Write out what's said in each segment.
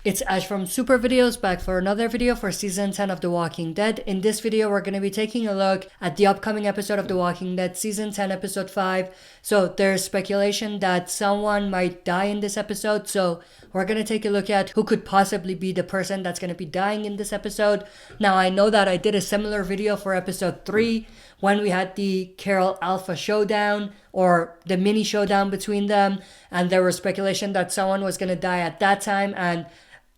It's Ash from Super Videos back for another video for Season 10 of The Walking Dead. In this video, we're going to be taking a look at the upcoming episode of The Walking Dead, Season 10, Episode 5. So there's speculation that someone might die in this episode. So we're going to take a look at who could possibly be the person that's going to be dying in this episode. Now, I know that I did a similar video for Episode 3 when we had the Carol Alpha showdown or the mini showdown between them. And there was speculation that someone was going to die at that time. And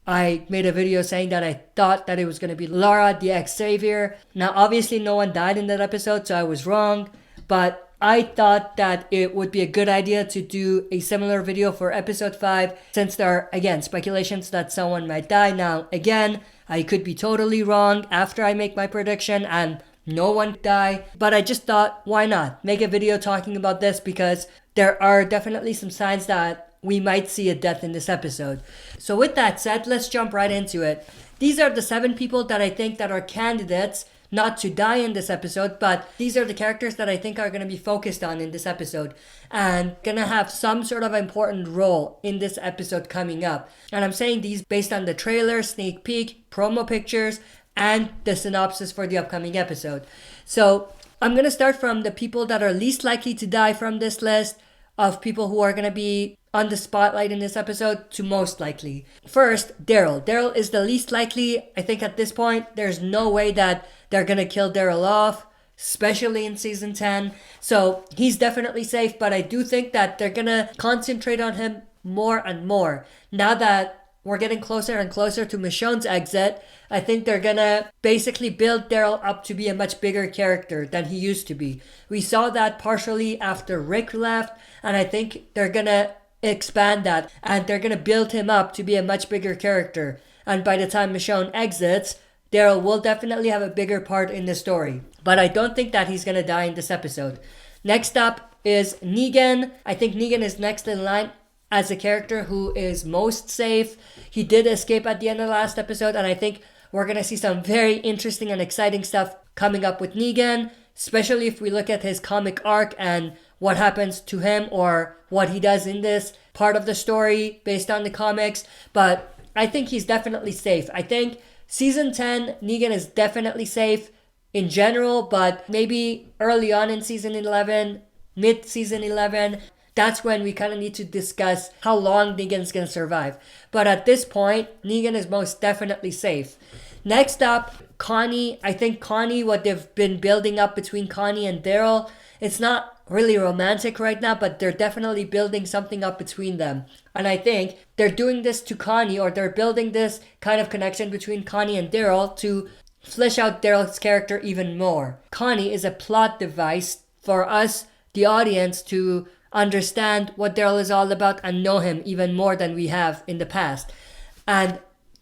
I made a video saying that I thought that it was going to be Laura, the ex-savior. Now, obviously, no one died in that episode, so I was wrong. But I thought that it would be a good idea to do a similar video for episode 5, since there are, again, speculations that someone might die. Now, again, I could be totally wrong after I make my prediction and no one die. But I just thought, why not make a video talking about this, because there are definitely some signs that we might see a death in this episode. So with that said, let's jump right into it. These are the 7 people that I think that are candidates not to die in this episode, but these are the characters that I think are going to be focused on in this episode and going to have some sort of important role in this episode coming up. And I'm saying these based on the trailer, sneak peek, promo pictures, and the synopsis for the upcoming episode. So I'm going to start from the people that are least likely to die from this list of people who are going to be on the spotlight in this episode to most likely. First, Daryl. Daryl is the least likely. I think at this point, there's no way that they're going to kill Daryl off, especially in Season 10. So he's definitely safe, but I do think that they're going to concentrate on him more and more. Now that we're getting closer and closer to Michonne's exit, I think they're going to basically build Daryl up to be a much bigger character than he used to be. We saw that partially after Rick left, and I think they're going to expand that, and they're going to build him up to be a much bigger character. And by the time Michonne exits, Daryl will definitely have a bigger part in the story. But I don't think that he's going to die in this episode. Next up is Negan. I think Negan is next in line as a character who is most safe. He did escape at the end of the last episode, and I think we're going to see some very interesting and exciting stuff coming up with Negan, especially if we look at his comic arc and what happens to him or what he does in this part of the story based on the comics. But I think he's definitely safe. I think Season 10, Negan is definitely safe in general, but maybe early on in Season 11, mid-Season 11, that's when we kind of need to discuss how long Negan's going to survive. But at this point, Negan is most definitely safe. Next up, Connie. I think Connie, what they've been building up between Connie and Daryl, it's not really romantic right now, but they're definitely building something up between them. And I think they're doing this to Connie, or they're building this kind of connection between Connie and Daryl to flesh out Daryl's character even more. Connie is a plot device for us, the audience, to understand what Daryl is all about and know him even more than we have in the past. And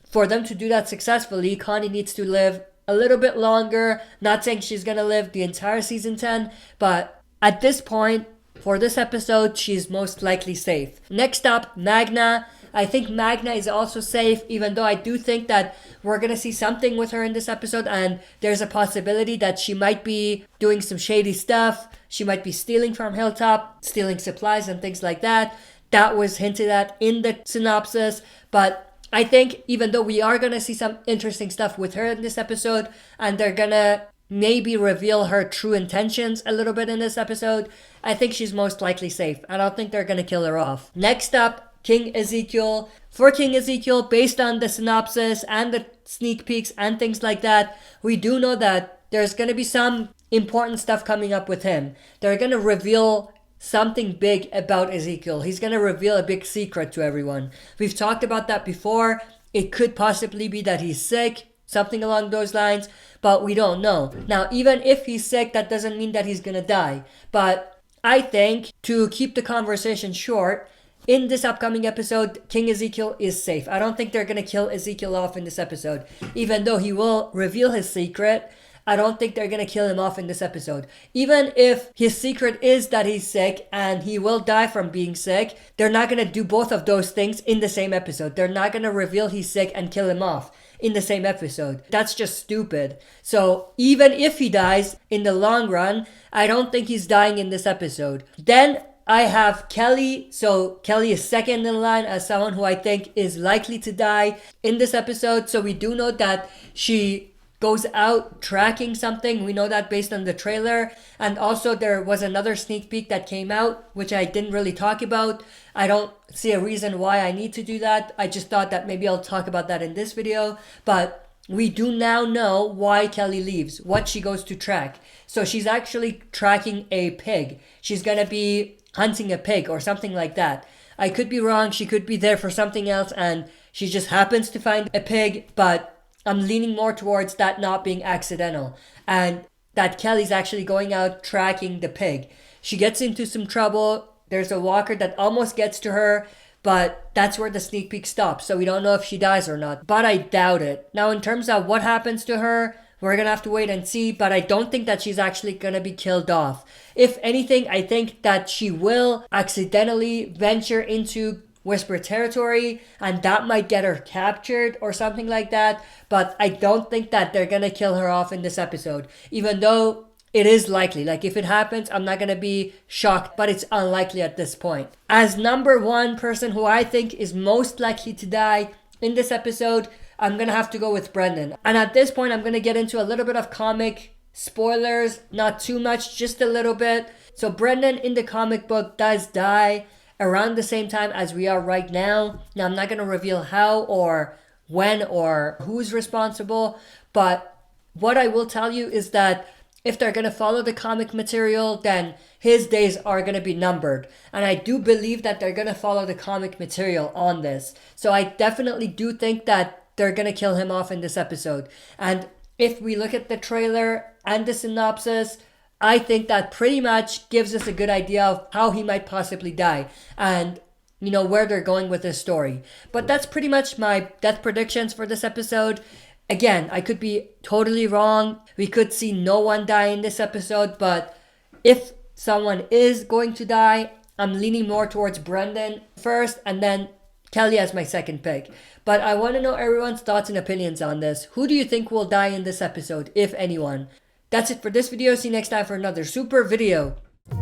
for them to do that successfully, Connie needs to live a little bit longer. Not saying she's going to live the entire Season 10, but at this point, for this episode, she's most likely safe. Next up, Magne. I think Magne is also safe, even though I do think that we're going to see something with her in this episode, and there's a possibility that she might be doing some shady stuff. She might be stealing from Hilltop, stealing supplies and things like that. That was hinted at in the synopsis, but I think even though we are going to see some interesting stuff with her in this episode, and they're going to maybe reveal her true intentions a little bit in this episode, I think she's most likely safe. I don't think they're going to kill her off. Next up, King Ezekiel. For King Ezekiel, based on the synopsis and the sneak peeks and things like that, we do know that there's going to be some important stuff coming up with him. They're going to reveal something big about Ezekiel. He's going to reveal a big secret to everyone. We've talked about that before. It could possibly be that he's sick, something along those lines, but we don't know. Now, even if he's sick, that doesn't mean that he's going to die. But I think, to keep the conversation short, in this upcoming episode, King Ezekiel is safe. I don't think they're going to kill Ezekiel off in this episode. Even though he will reveal his secret, I don't think they're going to kill him off in this episode. Even if his secret is that he's sick and he will die from being sick, they're not going to do both of those things in the same episode. They're not going to reveal he's sick and kill him off in the same episode. That's just stupid. So even if he dies in the long run, I don't think he's dying in this episode. Then I have Kelly. So Kelly is second in line as someone who I think is likely to die in this episode. So we do know that she goes out tracking something. We know that based on the trailer. And also there was another sneak peek that came out, which I didn't really talk about. I don't see a reason why I need to do that. I just thought that maybe I'll talk about that in this video. But we do now know why Kelly leaves, what she goes to track. So she's actually tracking a pig. She's gonna be hunting a pig or something like that. I could be wrong. She could be there for something else and she just happens to find a pig, but I'm leaning more towards that not being accidental and that Kelly's actually going out tracking the pig. She gets into some trouble. There's a walker that almost gets to her, but that's where the sneak peek stops. So we don't know if she dies or not, but I doubt it. Now, in terms of what happens to her, we're going to have to wait and see, but I don't think that she's actually going to be killed off. If anything, I think that she will accidentally venture into Whisper territory and that might get her captured or something like that, but I don't think that they're gonna kill her off in this episode, even though it is likely. Like, if it happens, I'm not gonna be shocked, but it's unlikely at this point. As number one person who I think is most likely to die in this episode, I'm gonna have to go with Brendan. And at this point, I'm gonna get into a little bit of comic spoilers, not too much, just a little bit. So Brendan in the comic book does die around the same time as we are right now. Now, I'm not going to reveal how or when or who's responsible, but what I will tell you is that if they're going to follow the comic material, then his days are going to be numbered. And I do believe that they're going to follow the comic material on this. So I definitely do think that they're going to kill him off in this episode. And if we look at the trailer and the synopsis, I think that pretty much gives us a good idea of how he might possibly die and, you know, where they're going with this story. But that's pretty much my death predictions for this episode. Again, I could be totally wrong. We could see no one die in this episode, but if someone is going to die, I'm leaning more towards Brendan first and then Kelly as my second pick. But I want to know everyone's thoughts and opinions on this. Who do you think will die in this episode, if anyone? That's it for this video. See you next time for another super video.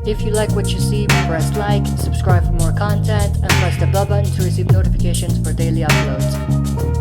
If you like what you see, press like, subscribe for more content, and press the bell button to receive notifications for daily uploads.